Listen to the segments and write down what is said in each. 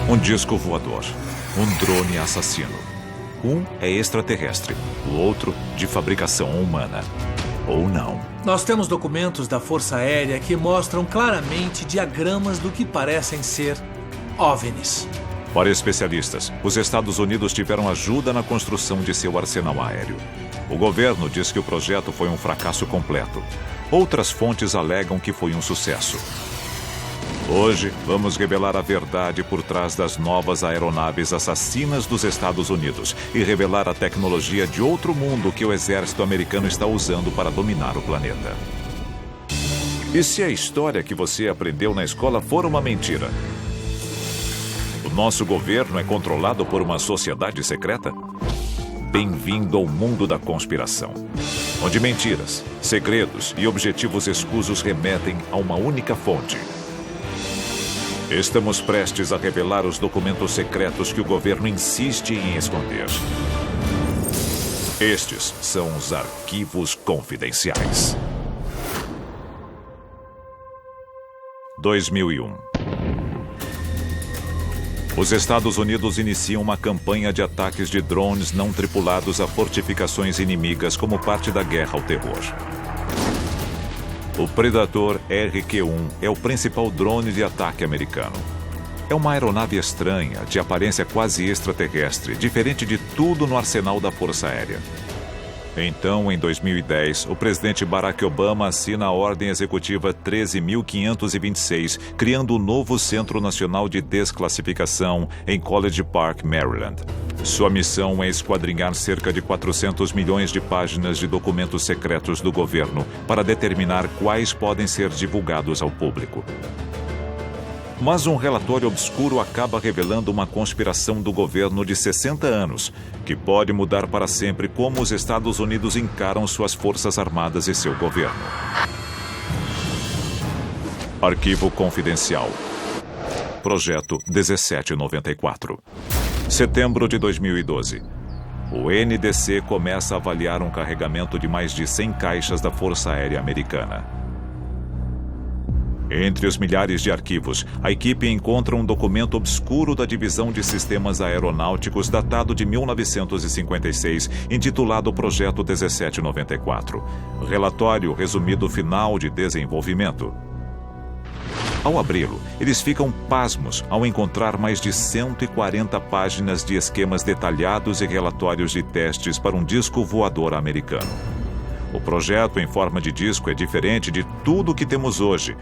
Um disco voador. Um drone assassino. Um é extraterrestre, o outro de fabricação humana. Ou não. Nós temos documentos da Força Aérea que mostram claramente diagramas do que parecem ser OVNIs. Para especialistas, os Estados Unidos tiveram ajuda na construção de seu arsenal aéreo. O governo diz que o projeto foi um fracasso completo. Outras fontes alegam que foi um sucesso. Hoje, vamos revelar a verdade por trás das novas aeronaves assassinas dos Estados Unidos e revelar a tecnologia de outro mundo que o exército americano está usando para dominar o planeta. E se a história que você aprendeu na escola for uma mentira? O nosso governo é controlado por uma sociedade secreta? Bem-vindo ao mundo da conspiração, onde mentiras, segredos e objetivos escusos remetem a uma única fonte. Estamos prestes a revelar os documentos secretos que o governo insiste em esconder. Estes são os arquivos confidenciais. 2001. Os Estados Unidos iniciam uma campanha de ataques de drones não tripulados a fortificações inimigas como parte da guerra ao terror. O Predator RQ-1 é o principal drone de ataque americano. É uma aeronave estranha, de aparência quase extraterrestre, diferente de tudo no arsenal da Força Aérea. Então, em 2010, o presidente Barack Obama assina a Ordem Executiva 13.526, criando o novo Centro Nacional de Desclassificação em College Park, Maryland. Sua missão é esquadrinhar cerca de 400 milhões de páginas de documentos secretos do governo para determinar quais podem ser divulgados ao público. Mas um relatório obscuro acaba revelando uma conspiração do governo de 60 anos, que pode mudar para sempre como os Estados Unidos encaram suas forças armadas e seu governo. Arquivo Confidencial. Projeto 1794. Setembro de 2012. O NDC começa a avaliar um carregamento de mais de 100 caixas da Força Aérea Americana. Entre os milhares de arquivos, a equipe encontra um documento obscuro da Divisão de Sistemas Aeronáuticos datado de 1956, intitulado Projeto 1794. Relatório resumido final de desenvolvimento. Ao abri-lo, eles ficam pasmos ao encontrar mais de 140 páginas de esquemas detalhados e relatórios de testes para um disco voador americano. O projeto em forma de disco é diferente de tudo o que temos hoje,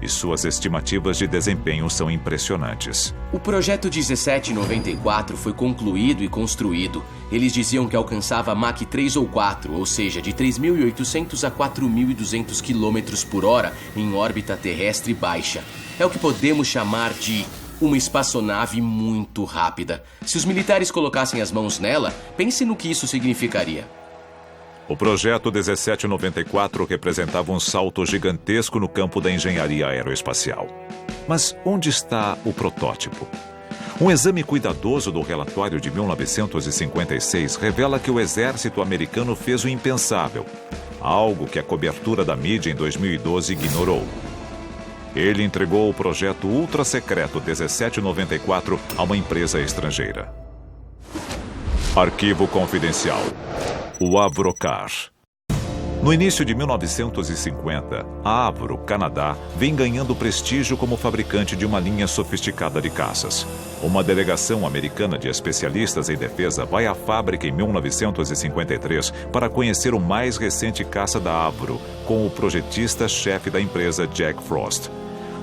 e suas estimativas de desempenho são impressionantes. O projeto 1794 foi concluído e construído. Eles diziam que alcançava Mach 3 ou 4, ou seja, de 3.800 a 4.200 km por hora em órbita terrestre baixa. É o que podemos chamar de uma espaçonave muito rápida. Se os militares colocassem as mãos nela, pense no que isso significaria. O projeto 1794 representava um salto gigantesco no campo da engenharia aeroespacial. Mas onde está o protótipo? Um exame cuidadoso do relatório de 1956 revela que o exército americano fez o impensável, algo que a cobertura da mídia em 2012 ignorou. Ele entregou o projeto ultra-secreto 1794 a uma empresa estrangeira. Arquivo Confidencial. O Avrocar. No início de 1950, a Avro, Canadá, vem ganhando prestígio como fabricante de uma linha sofisticada de caças. Uma delegação americana de especialistas em defesa vai à fábrica em 1953 para conhecer o mais recente caça da Avro, com o projetista-chefe da empresa, Jack Frost.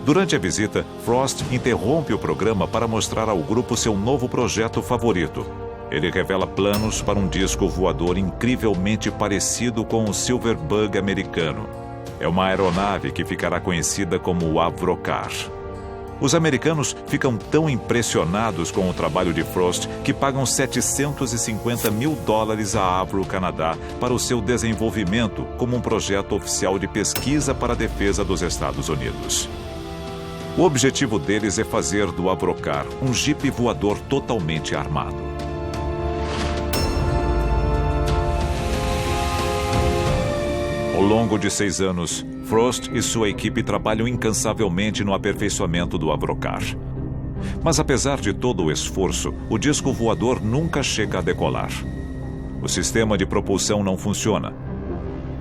Durante a visita, Frost interrompe o programa para mostrar ao grupo seu novo projeto favorito. Ele revela planos para um disco voador incrivelmente parecido com o Silverbug americano. É uma aeronave que ficará conhecida como o Avrocar. Os americanos ficam tão impressionados com o trabalho de Frost que pagam $750 mil à Avro Canadá para o seu desenvolvimento como um projeto oficial de pesquisa para a defesa dos Estados Unidos. O objetivo deles é fazer do Avrocar um jipe voador totalmente armado. Ao longo de 6 anos, Frost e sua equipe trabalham incansavelmente no aperfeiçoamento do Avrocar. Mas apesar de todo o esforço, o disco voador nunca chega a decolar. O sistema de propulsão não funciona.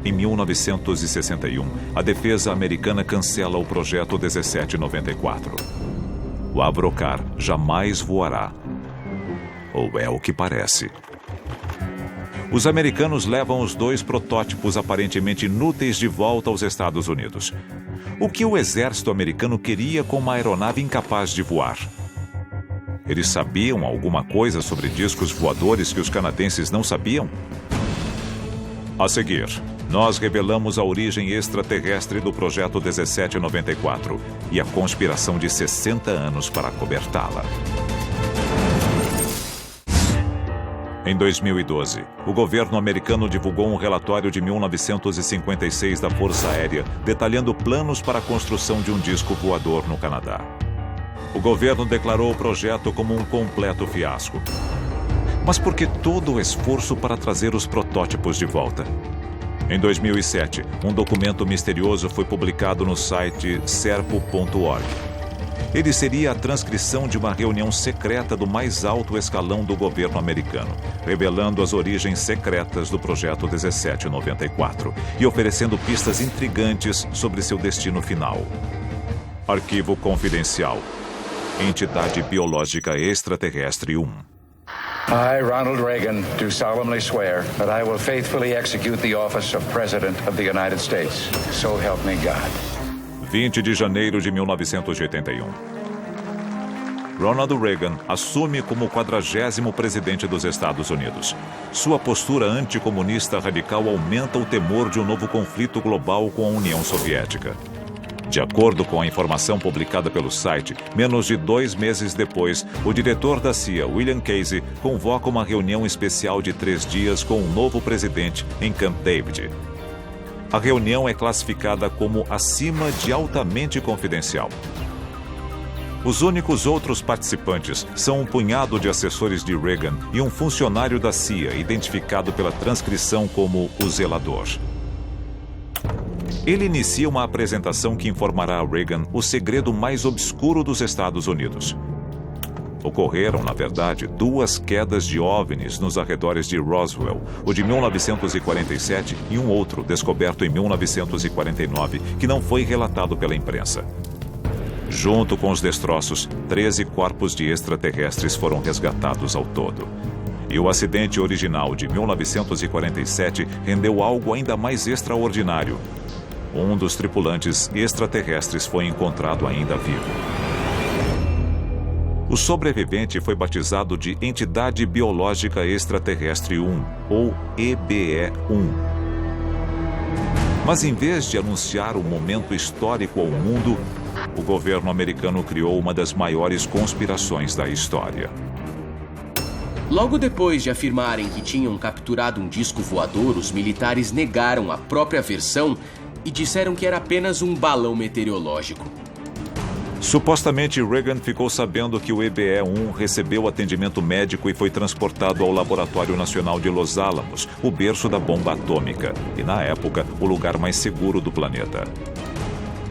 Em 1961, a defesa americana cancela o projeto 1794. O Avrocar jamais voará. Ou é o que parece. Os americanos levam os 2 protótipos aparentemente inúteis de volta aos Estados Unidos. O que o exército americano queria com uma aeronave incapaz de voar? Eles sabiam alguma coisa sobre discos voadores que os canadenses não sabiam? A seguir, nós revelamos a origem extraterrestre do projeto 1794 e a conspiração de 60 anos para acobertá-la. Em 2012, o governo americano divulgou um relatório de 1956 da Força Aérea detalhando planos para a construção de um disco voador no Canadá. O governo declarou o projeto como um completo fiasco. Mas por que todo o esforço para trazer os protótipos de volta? Em 2007, um documento misterioso foi publicado no site serpo.org. Ele seria a transcrição de uma reunião secreta do mais alto escalão do governo americano, revelando as origens secretas do projeto 1794 e oferecendo pistas intrigantes sobre seu destino final. Arquivo confidencial. Entidade Biológica Extraterrestre 1. I, Ronald Reagan, do solemnly swear that I will faithfully execute the office of President of the United States. So help me God. 20 de janeiro de 1981. Ronald Reagan assume como o 40º presidente dos Estados Unidos. Sua postura anticomunista radical aumenta o temor de um novo conflito global com a União Soviética. De acordo com a informação publicada pelo site, menos de 2 meses depois, o diretor da CIA, William Casey, convoca uma reunião especial de 3 dias com o novo presidente em Camp David. A reunião é classificada como acima de altamente confidencial. Os únicos outros participantes são um punhado de assessores de Reagan e um funcionário da CIA, identificado pela transcrição como o zelador. Ele inicia uma apresentação que informará a Reagan o segredo mais obscuro dos Estados Unidos. Ocorreram, na verdade, 2 quedas de OVNIs nos arredores de Roswell, o de 1947 e um outro, descoberto em 1949, que não foi relatado pela imprensa. Junto com os destroços, 13 corpos de extraterrestres foram resgatados ao todo. E o acidente original de 1947 rendeu algo ainda mais extraordinário. Um dos tripulantes extraterrestres foi encontrado ainda vivo. O sobrevivente foi batizado de Entidade Biológica Extraterrestre 1, ou EBE-1. Mas em vez de anunciar um momento histórico ao mundo, o governo americano criou uma das maiores conspirações da história. Logo depois de afirmarem que tinham capturado um disco voador, os militares negaram a própria versão e disseram que era apenas um balão meteorológico. Supostamente, Reagan ficou sabendo que o EBE-1 recebeu atendimento médico e foi transportado ao Laboratório Nacional de Los Alamos, o berço da bomba atômica, e, na época, o lugar mais seguro do planeta.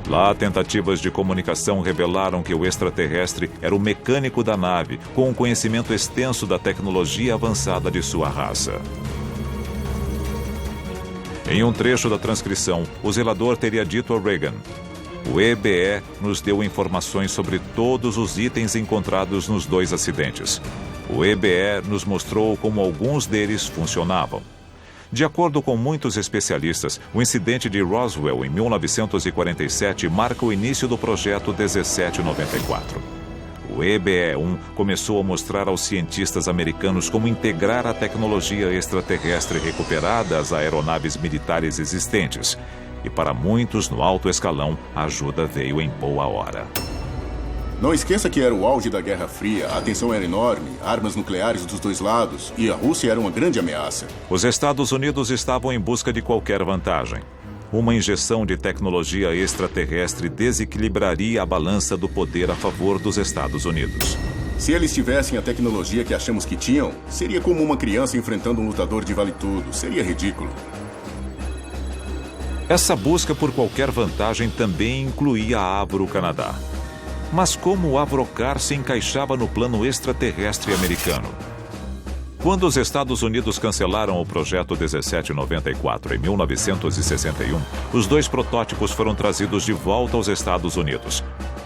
Lá, tentativas de comunicação revelaram que o extraterrestre era o mecânico da nave, com um conhecimento extenso da tecnologia avançada de sua raça. Em um trecho da transcrição, o zelador teria dito a Reagan: "O EBE nos deu informações sobre todos os itens encontrados nos 2 acidentes. O EBE nos mostrou como alguns deles funcionavam." De acordo com muitos especialistas, o incidente de Roswell em 1947 marca o início do projeto 1794. O EBE-1 começou a mostrar aos cientistas americanos como integrar a tecnologia extraterrestre recuperada às aeronaves militares existentes. E para muitos no alto escalão, a ajuda veio em boa hora. Não esqueça que era o auge da Guerra Fria, a tensão era enorme, armas nucleares dos 2 lados, e a Rússia era uma grande ameaça. Os Estados Unidos estavam em busca de qualquer vantagem. Uma injeção de tecnologia extraterrestre desequilibraria a balança do poder a favor dos Estados Unidos. Se eles tivessem a tecnologia que achamos que tinham, seria como uma criança enfrentando um lutador de vale-tudo. Seria ridículo. Essa busca por qualquer vantagem também incluía a Avro Canadá. Mas como o Avrocar se encaixava no plano extraterrestre americano? Quando os Estados Unidos cancelaram o projeto 1794 em 1961, os 2 protótipos foram trazidos de volta aos Estados Unidos.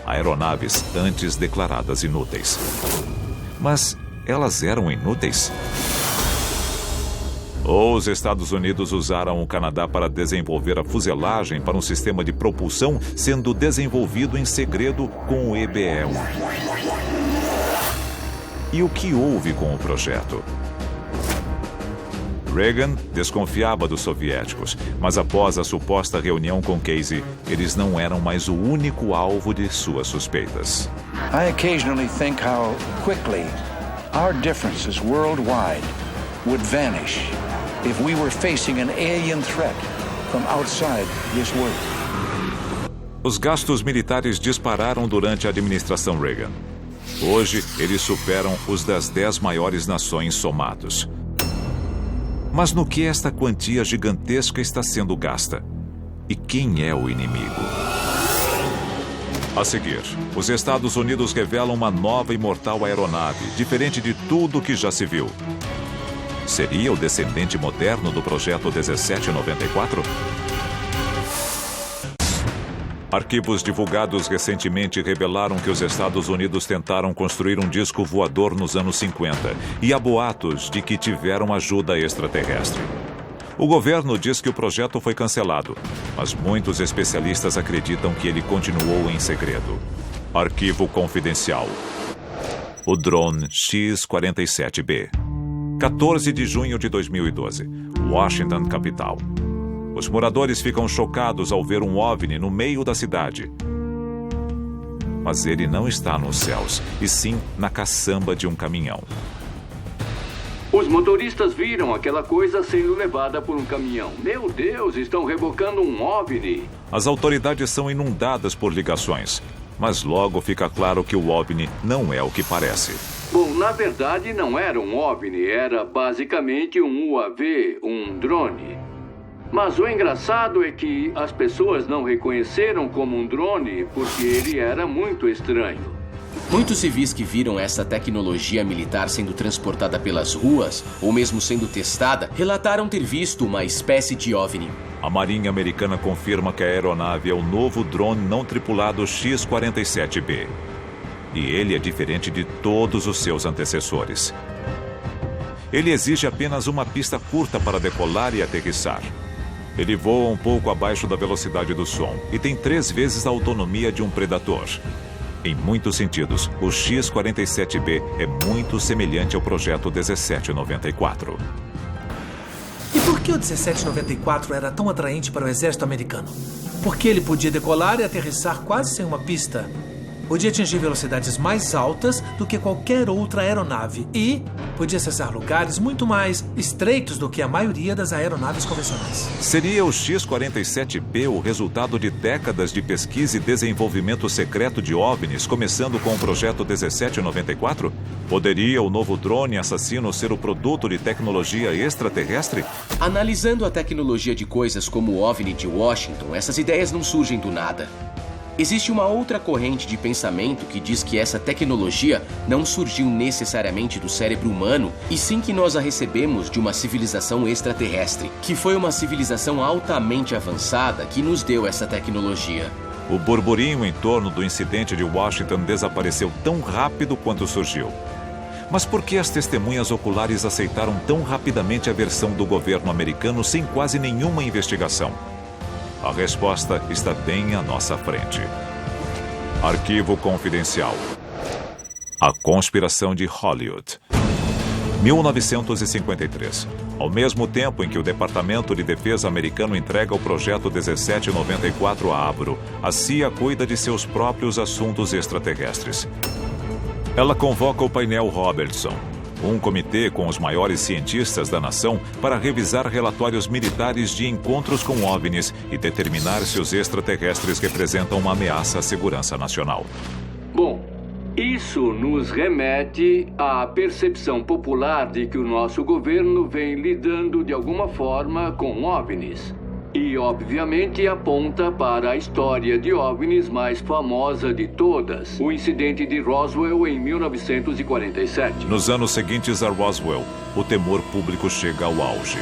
Aeronaves antes declaradas inúteis. Mas elas eram inúteis? Ou os Estados Unidos usaram o Canadá para desenvolver a fuselagem para um sistema de propulsão sendo desenvolvido em segredo com o EBE-1? E o que houve com o projeto? Reagan desconfiava dos soviéticos, mas após a suposta reunião com Casey, eles não eram mais o único alvo de suas suspeitas. I occasionally think how quickly our differences worldwide would vanish if we were facing an alien threat from outside this world. Os gastos militares dispararam durante a administração Reagan. Hoje, eles superam os das 10 maiores nações somados. Mas no que esta quantia gigantesca está sendo gasta? E quem é o inimigo? A seguir, os Estados Unidos revelam uma nova e mortal aeronave, diferente de tudo que já se viu. Seria o descendente moderno do projeto 1794? Arquivos divulgados recentemente revelaram que os Estados Unidos tentaram construir um disco voador nos anos 50 e há boatos de que tiveram ajuda extraterrestre. O governo diz que o projeto foi cancelado, mas muitos especialistas acreditam que ele continuou em segredo. Arquivo confidencial. O drone X-47B. 14 de junho de 2012. Washington, capital. Os moradores ficam chocados ao ver um OVNI no meio da cidade. Mas ele não está nos céus, e sim na caçamba de um caminhão. Os motoristas viram aquela coisa sendo levada por um caminhão. Meu Deus, estão rebocando um OVNI. As autoridades são inundadas por ligações, mas logo fica claro que o OVNI não é o que parece. Bom, na verdade não era um OVNI, era basicamente um UAV, um drone. Mas o engraçado é que as pessoas não reconheceram como um drone porque ele era muito estranho. Muitos civis que viram essa tecnologia militar sendo transportada pelas ruas, ou mesmo sendo testada, relataram ter visto uma espécie de OVNI. A Marinha Americana confirma que a aeronave é o novo drone não tripulado X-47B. E ele é diferente de todos os seus antecessores. Ele exige apenas uma pista curta para decolar e aterrissar. Ele voa um pouco abaixo da velocidade do som e tem 3 vezes a autonomia de um Predator. Em muitos sentidos, o X-47B é muito semelhante ao projeto 1794. E por que o 1794 era tão atraente para o exército americano? Porque ele podia decolar e aterrissar quase sem uma pista. Podia atingir velocidades mais altas do que qualquer outra aeronave e podia acessar lugares muito mais estreitos do que a maioria das aeronaves convencionais. Seria o X-47B o resultado de décadas de pesquisa e desenvolvimento secreto de OVNIs, começando com o projeto 1794? Poderia o novo drone assassino ser o produto de tecnologia extraterrestre? Analisando a tecnologia de coisas como o OVNI de Washington, essas ideias não surgem do nada. Existe uma outra corrente de pensamento que diz que essa tecnologia não surgiu necessariamente do cérebro humano, e sim que nós a recebemos de uma civilização extraterrestre, que foi uma civilização altamente avançada que nos deu essa tecnologia. O burburinho em torno do incidente de Washington desapareceu tão rápido quanto surgiu. Mas por que as testemunhas oculares aceitaram tão rapidamente a versão do governo americano sem quase nenhuma investigação? A resposta está bem à nossa frente. Arquivo confidencial. A conspiração de Hollywood. 1953. Ao mesmo tempo em que o Departamento de Defesa americano entrega o projeto 1794 a Avro, a CIA cuida de seus próprios assuntos extraterrestres. Ela convoca o painel Robertson, um comitê com os maiores cientistas da nação para revisar relatórios militares de encontros com OVNIs e determinar se os extraterrestres representam uma ameaça à segurança nacional. Bom, isso nos remete à percepção popular de que o nosso governo vem lidando de alguma forma com OVNIs. E, obviamente, aponta para a história de OVNIs mais famosa de todas, o incidente de Roswell em 1947. Nos anos seguintes a Roswell, o temor público chega ao auge.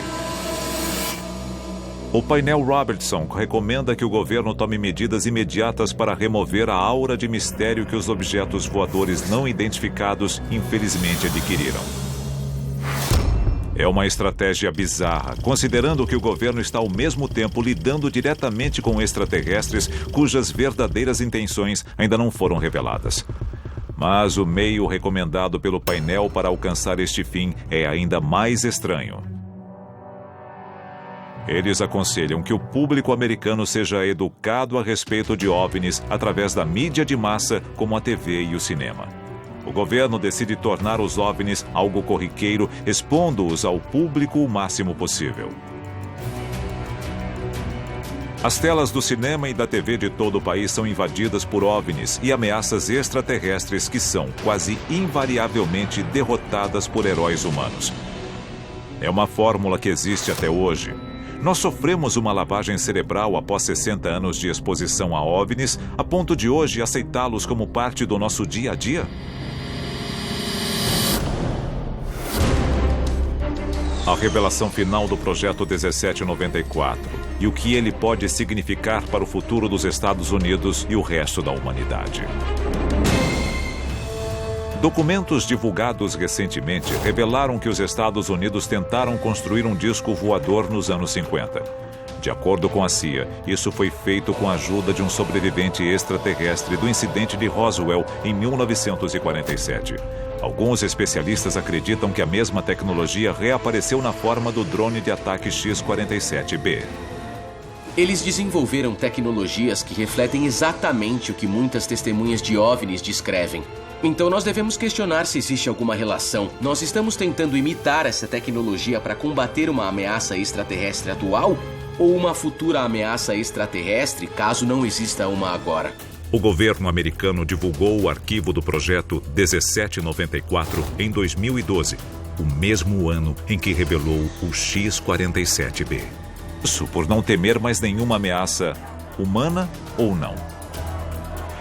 O painel Robertson recomenda que o governo tome medidas imediatas para remover a aura de mistério que os objetos voadores não identificados infelizmente adquiriram. É uma estratégia bizarra, considerando que o governo está ao mesmo tempo lidando diretamente com extraterrestres cujas verdadeiras intenções ainda não foram reveladas. Mas o meio recomendado pelo painel para alcançar este fim é ainda mais estranho. Eles aconselham que o público americano seja educado a respeito de OVNIs através da mídia de massa, como a TV e o cinema. O governo decide tornar os OVNIs algo corriqueiro, expondo-os ao público o máximo possível. As telas do cinema e da TV de todo o país são invadidas por OVNIs e ameaças extraterrestres que são quase invariavelmente derrotadas por heróis humanos. É uma fórmula que existe até hoje. Nós sofremos uma lavagem cerebral após 60 anos de exposição a OVNIs, a ponto de hoje aceitá-los como parte do nosso dia a dia? A revelação final do Projeto 1794 e o que ele pode significar para o futuro dos Estados Unidos e o resto da humanidade. Documentos divulgados recentemente revelaram que os Estados Unidos tentaram construir um disco voador nos anos 50. De acordo com a CIA, isso foi feito com a ajuda de um sobrevivente extraterrestre do incidente de Roswell em 1947. Alguns especialistas acreditam que a mesma tecnologia reapareceu na forma do drone de ataque X-47B. Eles desenvolveram tecnologias que refletem exatamente o que muitas testemunhas de OVNIs descrevem. Então nós devemos questionar se existe alguma relação. Nós estamos tentando imitar essa tecnologia para combater uma ameaça extraterrestre atual ou uma futura ameaça extraterrestre, caso não exista uma agora? O governo americano divulgou o arquivo do projeto 1794 em 2012, o mesmo ano em que revelou o X-47B. Isso por não temer mais nenhuma ameaça, humana ou não.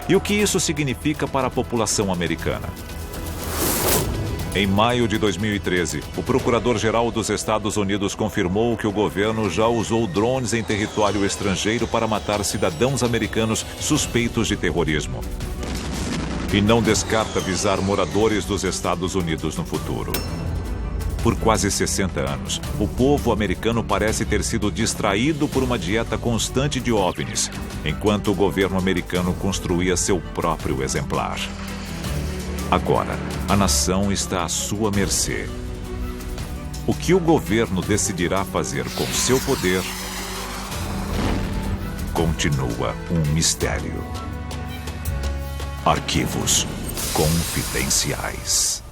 E o que isso significa para a população americana? Em maio de 2013, o Procurador-Geral dos Estados Unidos confirmou que o governo já usou drones em território estrangeiro para matar cidadãos americanos suspeitos de terrorismo. E não descarta visar moradores dos Estados Unidos no futuro. Por quase 60 anos, o povo americano parece ter sido distraído por uma dieta constante de OVNIs, enquanto o governo americano construía seu próprio exemplar. Agora, a nação está à sua mercê. O que o governo decidirá fazer com seu poder continua um mistério. Arquivos confidenciais.